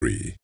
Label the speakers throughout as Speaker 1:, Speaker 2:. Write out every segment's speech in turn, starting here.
Speaker 1: migratory.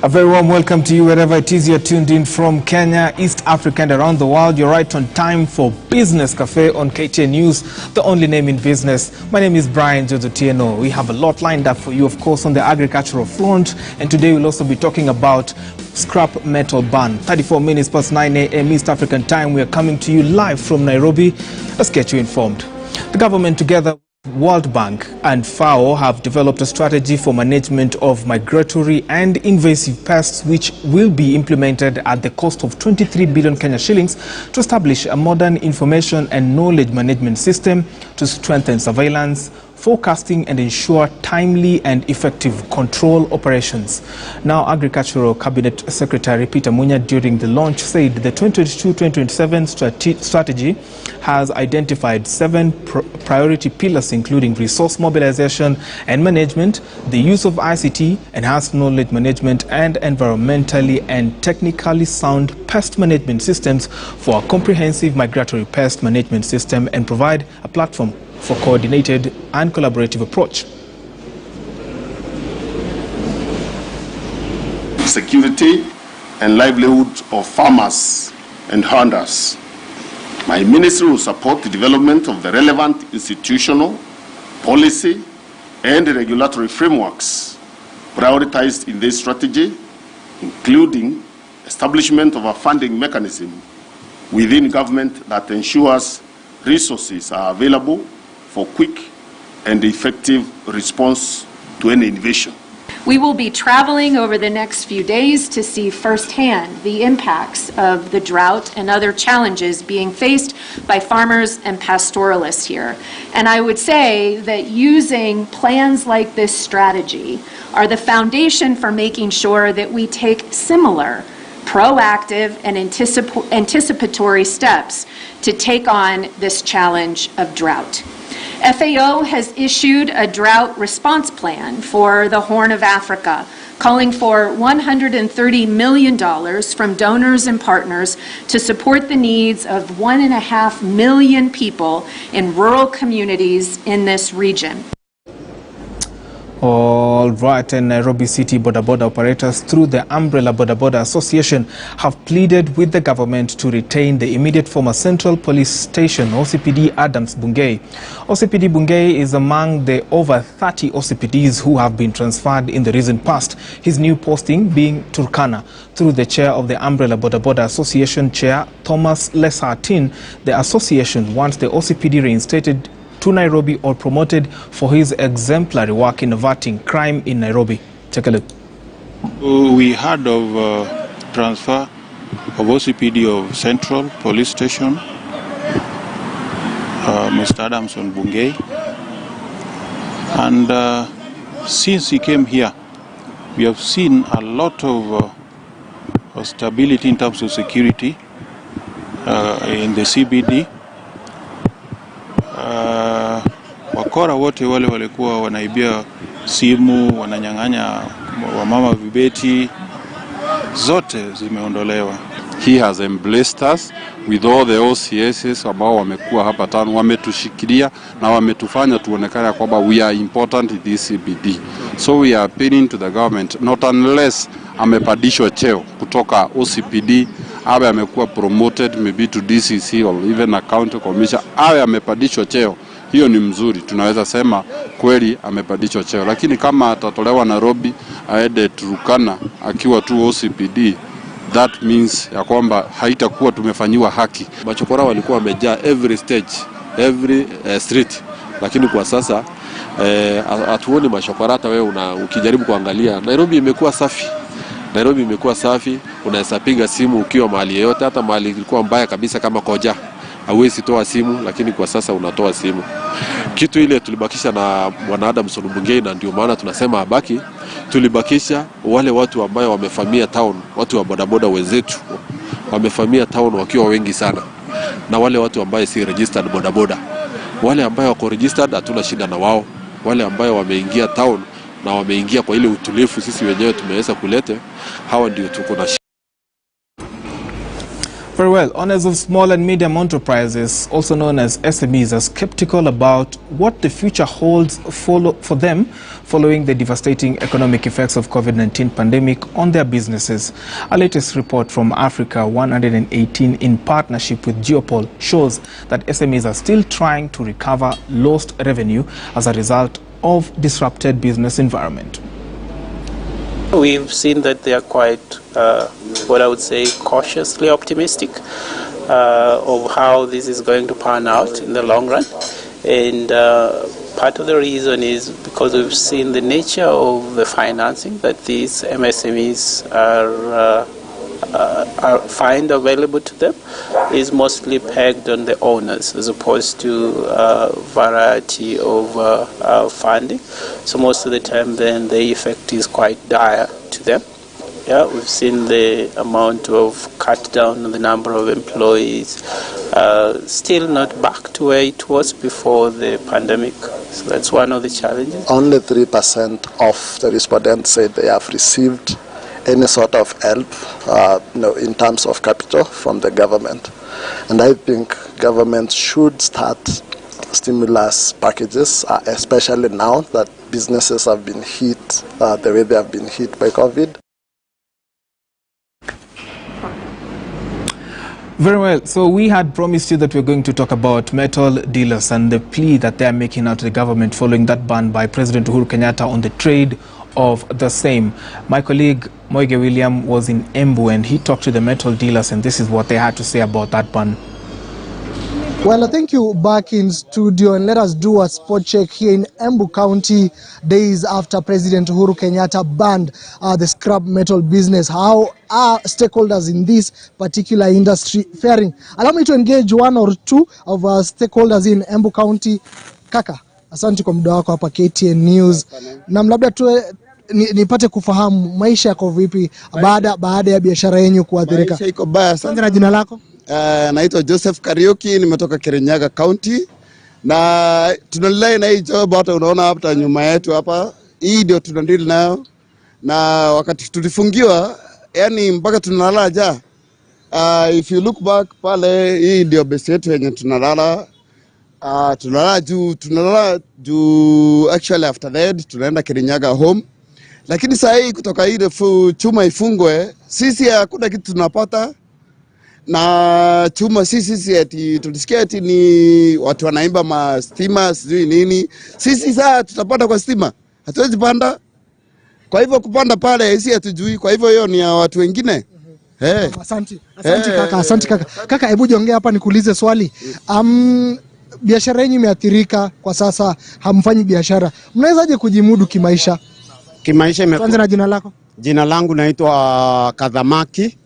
Speaker 2: A very warm welcome to you wherever it is you're tuned in from Kenya, East Africa and around the world. You're right on time for Business Cafe on KTN News, the only name in business. My name is Brian Jozotieno. We have a lot lined up for you, of course, on the agricultural front. And today we'll also be talking about scrap metal ban. 34 minutes past 9 a.m. East African time. We are coming to you live from Nairobi. Let's get you informed. The government, together World Bank and FAO, have developed a strategy for management of migratory and invasive pests, which will be implemented at the cost of 23 billion Kenya shillings to establish a modern information and knowledge management system to strengthen surveillance, forecasting and ensure timely and effective control operations. Now, Agricultural Cabinet Secretary Peter Munya, during the launch, said the 2022-2027 strategy has identified 7 priority pillars, including resource mobilization and management, the use of ICT, enhanced knowledge management, and environmentally and technically sound pest management systems for a comprehensive migratory pest management system, and provide a platform for coordinated and collaborative approach.
Speaker 3: Security and livelihood of farmers and hunters. My ministry will support the development of the relevant institutional, policy, and regulatory frameworks prioritized in this strategy, including establishment of a funding mechanism within government that ensures resources are available for quick and effective response to any invasion.
Speaker 4: We will be traveling over the next few days to see firsthand the impacts of the drought and other challenges being faced by farmers and pastoralists here. And I would say that using plans like this strategy are the foundation for making sure that we take similar proactive and anticipatory steps to take on this challenge of drought. FAO has issued a drought response plan for the Horn of Africa, calling for $130 million from donors and partners to support the needs of 1.5 million people in rural communities in this region.
Speaker 2: All right, and Nairobi City Boda operators, through the Umbrella Boda Association, have pleaded with the government to retain the immediate former Central Police Station, OCPD Adams Bungei. OCPD Bungei is among the over 30 OCPDs who have been transferred in the recent past, his new posting being Turkana. Through the chair of the Umbrella Boda Association, Chair Thomas Lesartin, the association wants the OCPD reinstated to Nairobi or promoted for his exemplary work in averting crime in Nairobi. Take a look.
Speaker 5: We heard of transfer of OCPD of Central Police Station, Mr. Adamson Bungei, and since he came here, we have seen a lot of stability in terms of security in the CBD. Wakora wote wale walikuwa wanaibia simu, wananyang'anya wamama vibeti, zote zimeondolewa.
Speaker 6: He has embraced us with all the OCSs ambao wamekuwa hapa tano, wametushikilia na wametufanya tuonekane kwamba we are important in this CBD. So we are appealing to the government, not unless amepandishwa cheo kutoka OCPD, awe amekuwa promoted maybe to DCC or even a county commissioner, awe amepandishwa cheo. Hiyo ni mzuri, tunaweza sema kweli amepandishwa cheo. Lakini kama atatolewa Nairobi aende Turkana akiwa tu OCPD, that means ya kwamba haitakuwa tumefanyiwa haki.
Speaker 7: Machokora walikuwa wamejaa every stage, every street, lakini kwa sasa hatuoni machokora. Hata wewe ukijaribu kuangalia, Nairobi imekuwa safi. Nairobi imekuwa safi, unaweza piga simu ukiwa mahali yote, hata mahali ilikuwa mbaya kabisa kama Koja. Hauwezi toa simu, lakini kwa sasa unatoa simu. Kitu ile tulibakisha na Bwana Adamson Bungei, na ndio maana tunasema abaki. Tulibakisha wale watu ambao wamefamia town, watu wa bodaboda wenzetu wamefamia town wakiwa wengi sana, na wale watu ambao si registered bodaboda. Wale ambao wako registered hatuna shida na wao. Wale ambao wameingia town na wameingia kwa ile utulivu sisi wenyewe tumeweza kulete, hawa ndio tuko na.
Speaker 2: Very well. Owners of small and medium enterprises, also known as SMEs, are skeptical about what the future holds for them following the devastating economic effects of COVID-19 pandemic on their businesses. A latest report from Africa 118 in partnership with Geopol shows that SMEs are still trying to recover lost revenue as a result of disrupted business environment.
Speaker 1: We've seen that they are quite, what I would say, cautiously optimistic of how this is going to pan out in the long run. And part of the reason is because we've seen the nature of the financing that these MSMEs find available to them is mostly pegged on the owners as opposed to variety of funding. So most of the time then the effect is quite dire to them. Yeah, we've seen the amount of cut down on the number of employees, still not back to where it was before the pandemic. So that's one of the challenges.
Speaker 8: Only 3% of the respondents said they have received any sort of help in terms of capital from the government. And I think government should start stimulus packages, especially now that businesses have been hit the way they have been hit by COVID.
Speaker 2: Very well. So we had promised you that we're going to talk about metal dealers and the plea that they're making out to the government following that ban by President Uhuru Kenyatta on the trade of the same. My colleague Moige William was in Embu and he talked to the metal dealers, and this is what they had to say about that ban.
Speaker 9: Well, thank you. Back in studio, and let us do a spot check here in Embu County days after President Uhuru Kenyatta banned the scrap metal business. How are stakeholders in this particular industry faring? Allow me to engage one or two of stakeholders in Embu County. Kaka, asante kwa muda wako hapa KTN News. Na labda tu nipate kufahamu maisha yako vipi baada ya biashara yenu kuathirika.
Speaker 10: Maisha iko baya sana.
Speaker 9: Na jina lako?
Speaker 10: Naitwa Joseph Kariuki, nimetoka Kirinyaga County. Na tunalai na hii job, hata unaona hapa nyuma yetu hapa. Hii ndio tunadili nayo. Na wakati tulifungiwa, yani mpaka tunalala ja. If you look back pale, hii ndio base yetu yenye tunalala. Tunalala juu actually after that tunaenda Kirinyaga home. Lakini saa hii kutoka ile chuma ifungwe, sisi hakuna kitu tunapata. Na chuma sisi eti tulisikia eti ni watu wanaimba ma stima sijui nini. Sisi saa tutapanda kwa stima, hatuwezi panda. Kwa hivyo kupanda pale sisi hatujui, kwa hivyo hiyo ni ya watu wengine.
Speaker 9: Asante kaka, asante kaka. Kaka, hebu jiongea hapa nikuulize swali. Biashara yenu imeathirika kwa sasa, hamfanyi biashara. Mnawezaje kujimudu kimaisha?
Speaker 11: Tuanze
Speaker 9: na jina lako.
Speaker 11: Jina langu naitwa Kadhamaki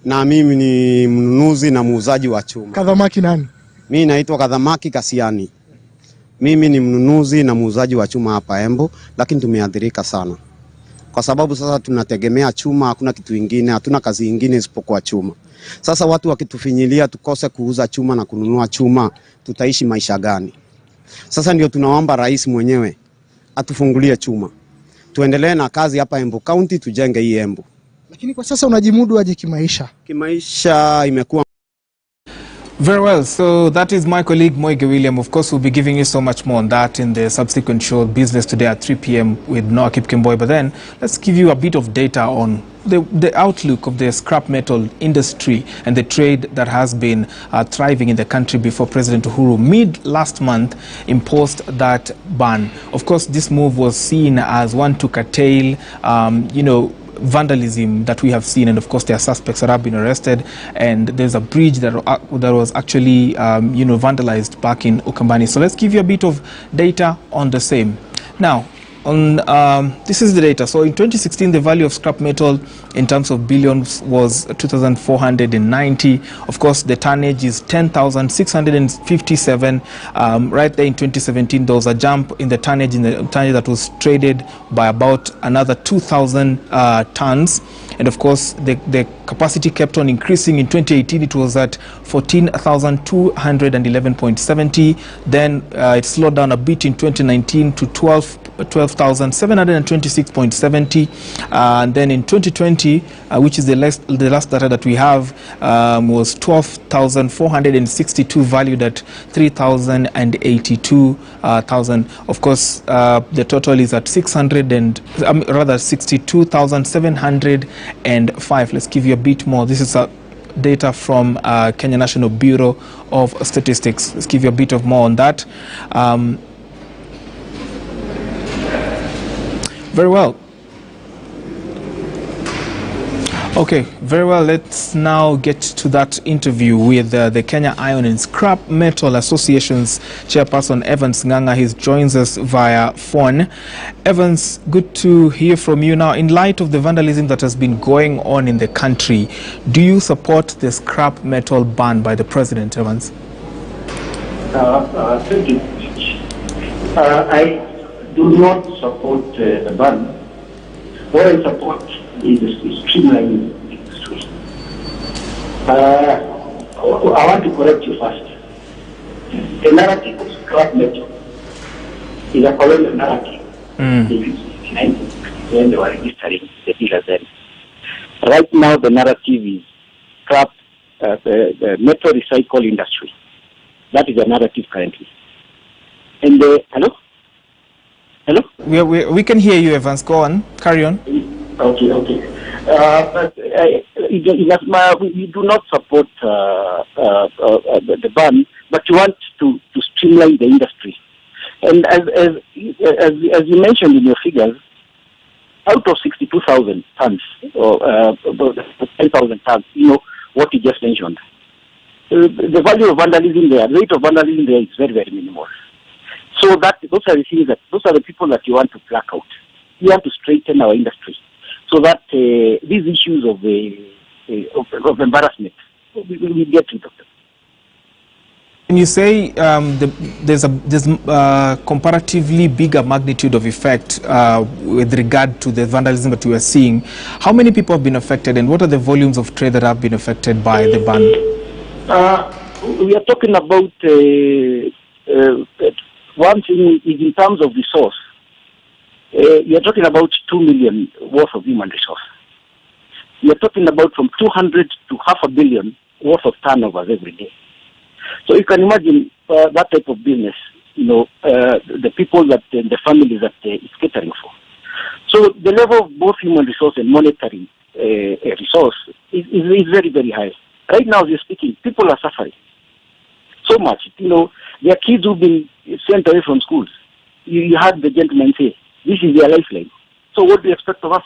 Speaker 11: na mimi ni mnunuzi na muuzaji wa chuma.
Speaker 9: Kadhamaki nani?
Speaker 11: Mimi naitwa Kadhamaki Kasiani. Mimi ni mnunuzi na muuzaji wa chuma hapa Embu, lakini tumeathirika sana. Kwa sababu sasa tunategemea chuma, hakuna kitu kingine, hatuna kazi nyingine isipokuwa chuma. Sasa watu wakitufinyilia tukose kuuza chuma na kununua chuma, tutaishi maisha gani? Sasa ndio tunaomba rais mwenyewe atufungulie chuma. Tuendelee na kazi hapa Embu County, tujenge hii Embu.
Speaker 9: Lakini kwa sasa unajimudu aje kimaisha?
Speaker 11: Kimaisha imekuwa.
Speaker 2: Very well. So that is my colleague Moige William. Of course, we'll be giving you so much more on that in the subsequent show, Business Today at 3 p.m. with Noah Kipkemboy. But then let's give you a bit of data on the outlook of the scrap metal industry and the trade that has been thriving in the country before President Uhuru mid last month imposed that ban. Of course, this move was seen as one to curtail, vandalism that we have seen, and of course there are suspects that have been arrested, and there's a bridge that was actually vandalized back in Ukambani. So let's give you a bit of data on the same. Now on this is the data. So in 2016 the value of scrap metal in terms of billions was 2,490. Of course the tonnage is 10,657. Right there in 2017 there was a jump in the tonnage that was traded by about another 2,000 tons. And of course the capacity kept on increasing. In 2018 it was at 14,211.70. Then it slowed down a bit in 2019 to 12 12,726.70, and then in 2020, which is the last data that we have, was 12,462, valued at 3,082,000. Of course, the total is at 62,705. Let's give you a bit more. This is data from Kenya National Bureau of Statistics. Let's give you a bit of more on that. Very well. Okay, very well. Let's now get to that interview with the Kenya Iron and Scrap Metal Association's chairperson, Evans Ng'ang'a. He joins us via phone. Evans, good to hear from you. Now, in light of the vandalism that has been going on in the country, do you support the scrap metal ban by the president, Evans?
Speaker 12: Thank you. I do not support the ban. What I support is streamlining the industry. I want to correct you first. The narrative of scrap metal is a colonial narrative. When they were registering the dealers then. Right now the narrative is scrap, the metal recycle industry. That is the narrative currently. And hello? Hello?
Speaker 2: We can hear you, Evans. Go on. Carry on.
Speaker 12: Okay. But we do not support the ban, but we want to streamline the industry. And as you mentioned in your figures, out of 62,000 tons, or about 10,000 tons, what you just mentioned, the value of vandalism there, the rate of vandalism there is very, very minimal. So those are the things those are the people that you want to pluck out. You want to straighten our industry so that these issues of embarrassment, we get rid of them.
Speaker 2: When you say there's a comparatively bigger magnitude of effect with regard to the vandalism that we are seeing, how many people have been affected, and what are the volumes of trade that have been affected by the ban?
Speaker 12: We are talking about one thing is in terms of resource. You are talking about 2 million worth of human resource. You are talking about from 200 to 500 million worth of turnovers every day. So you can imagine that type of business, the people that, the families that it's catering for. So the level of both human resource and monetary resource is very, very high. Right now, as you're speaking, people are suffering so much. Their kids who've been sent away from schools. You heard the gentleman say, this is their lifeline. So what do you expect of us?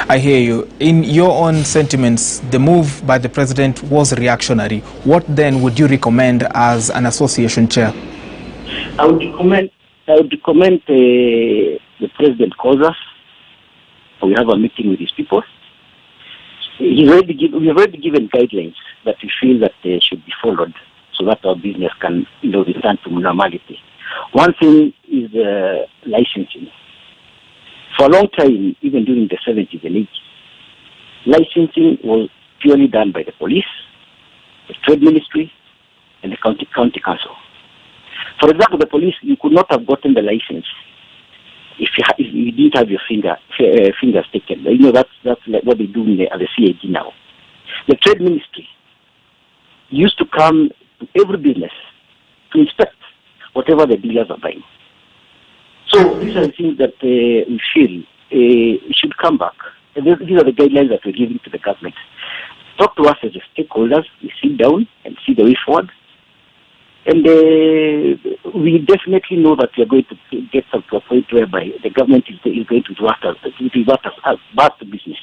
Speaker 2: I hear you. In your own sentiments, the move by the president was reactionary. What then would you recommend as an association chair?
Speaker 12: I would recommend the president calls us. We have a meeting with his people. We've already given guidelines that we feel that they should be followed so that our business can return to normality. One thing is licensing. For a long time, even during the 70s and 80s, licensing was purely done by the police, the trade ministry, and the county council. For example, the police, you could not have gotten the license if you didn't have your fingers taken. That's like what they do at the CAG now. The trade ministry used to come to every business to inspect whatever the dealers are buying. So these are the things that we feel should come back. And these are the guidelines that we're giving to the government. Talk to us as stakeholders. We sit down and see the way forward. And we definitely know that we are going to get to a point whereby the government is going to do back to business.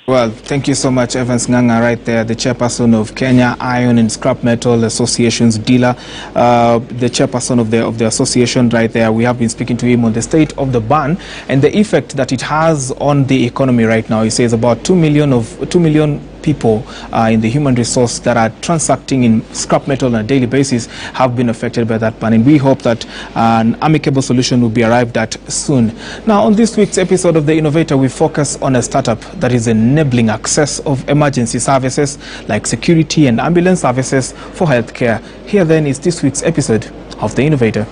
Speaker 2: Well, thank you so much, Evans Ng'ang'a, right there, the chairperson of Kenya Iron and Scrap Metal Association's dealer, the chairperson of the association right there. We have been speaking to him on the state of the ban and the effect that it has on the economy right now. He says about 2 million people in the human resource that are transacting in scrap metal on a daily basis have been affected by that ban, and we hope that an amicable solution will be arrived at soon. Now, on this week's episode of The Innovator, we focus on a startup that is enabling access of emergency services like security and ambulance services for healthcare. Here then is this week's episode of The Innovator.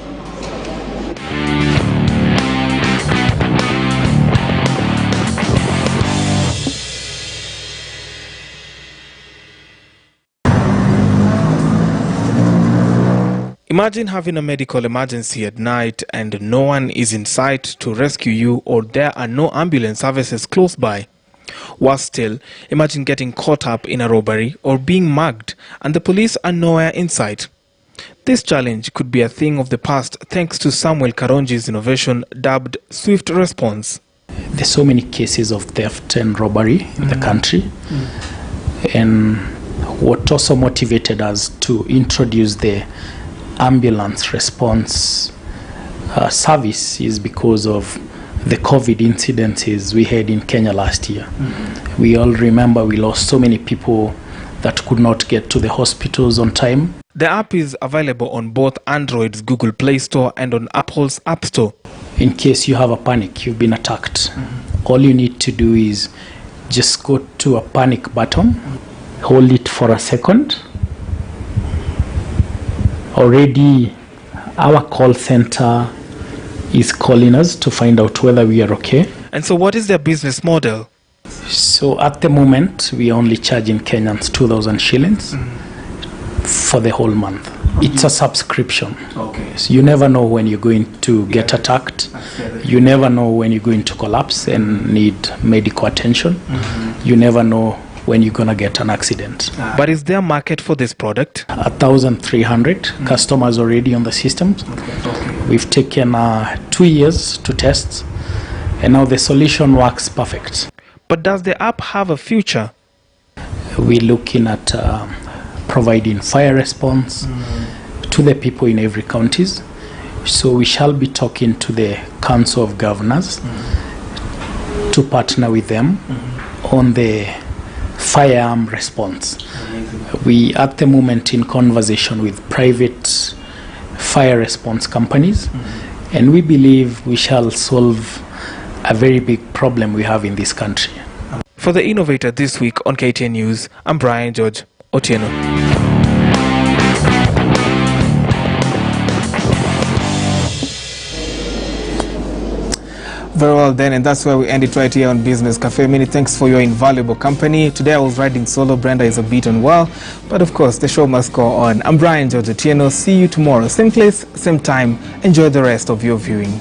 Speaker 2: Imagine having a medical emergency at night and no one is in sight to rescue you, or there are no ambulance services close by. Worse still, imagine getting caught up in a robbery or being mugged and the police are nowhere in sight. This challenge could be a thing of the past thanks to Samuel Karonji's innovation dubbed Swift Response.
Speaker 13: There's so many cases of theft and robbery in the country. And what also motivated us to introduce the ambulance response service is because of the COVID incidences we had in Kenya last year. We all remember we lost so many people that could not get to the hospitals on time.
Speaker 2: The app is available on both Android's Google Play Store and on Apple's App Store.
Speaker 13: In case you have a panic, you've been attacked, all you need to do is just go to a panic button, hold it for a second. Already our call center is calling us to find out whether we are okay.
Speaker 2: And so what is their business model?
Speaker 13: So at the moment, we are only charging Kenyans 2,000 shillings for the whole month. It's a subscription.
Speaker 2: Okay.
Speaker 13: So you never know when you're going to get attacked. You never know when you're going to collapse and need medical attention. You never know when you're going to get an accident.
Speaker 2: But is there a market for this product?
Speaker 13: 1,300 customers already on the system. We've taken 2 years to test, and now the solution works perfect.
Speaker 2: But does the app have a future?
Speaker 13: We're looking at providing fire response to the people in every counties. So we shall be talking to the Council of Governors to partner with them on the firearm response. We at the moment in conversation with private fire response companies, and we believe we shall solve a very big problem we have in this country.
Speaker 2: For the Innovator this week on KTN News, I'm Brian George Otieno. Very well then, and that's where we end it right here on Business Cafe. Many thanks for your invaluable company. Today I was riding solo. Brenda is a bit unwell, but of course the show must go on. I'm Brian George Otieno. See you tomorrow, same place, same time. Enjoy the rest of your viewing.